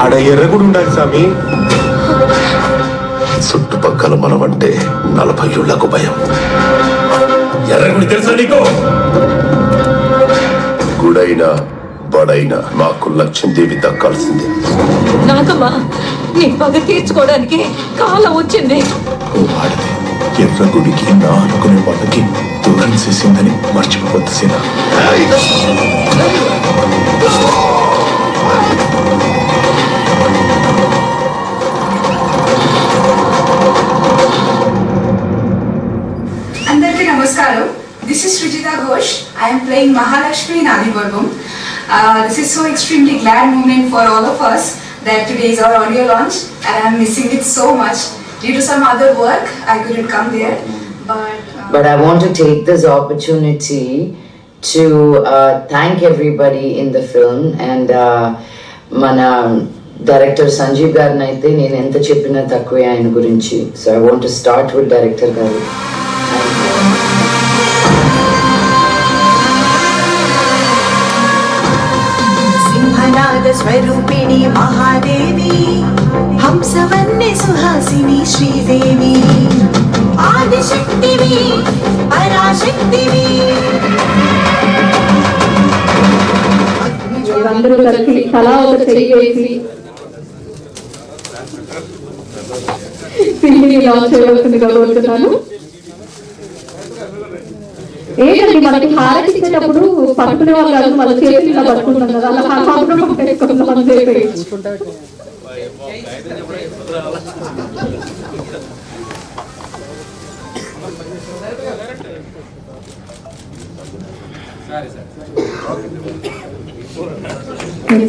ఆడ ఎర్రగుడు ఉండాలి స్వామి. చుట్టుపక్కల మనం అంటే 40 ఏళ్లకు భయం. ఎర్రగుడి తెలుసా నీకు? గుడైనా బడైనా మాకు లక్ష్మీదేవి దక్కాల్సిందే. నాకమ్మా నీ పగ తీర్చుకోవడానికి కాలం వచ్చింది. ఓ ఆడది ఎర్రగుడికి నా అనుకునే వాళ్ళకి దూరం చేసిందని మర్చిపోవద్దు సీనా. అందరికీ నమస్కారం. This is Srijita Ghosh. I am playing Mahalakshmi in Adivargam. This is so extremely glad moment for all of us that today is our audio launch and I am missing it so much. Due to some other work, I couldn't come there. But I want to take this opportunity to thank everybody in the film and mana director Sanjeev garu naithe nenu enta cheppina takkuve ayana gurinchi. So I want to start with director garu. సింహనాద స్వరూపిణి మహాదేవి హంసవన్య సుహాసిని శ్రీదేవి ఆదిశక్తివి పరాశక్తివి. అందరూ కలిసి తలా ఒక చెయ్యి వేసి ఫిల్మ్ని launch చేయవలసిందిగా కోరుతున్నాను. ఏంటండి మనకి హారతి ఇచ్చేటప్పుడు పట్టుకునే వాళ్ళు కాదు, వాళ్ళ చేతులు ఇలా పట్టుకుంటాం కదా, అలా కాకుండా పెట్టుకుంటాం అంతే. సరే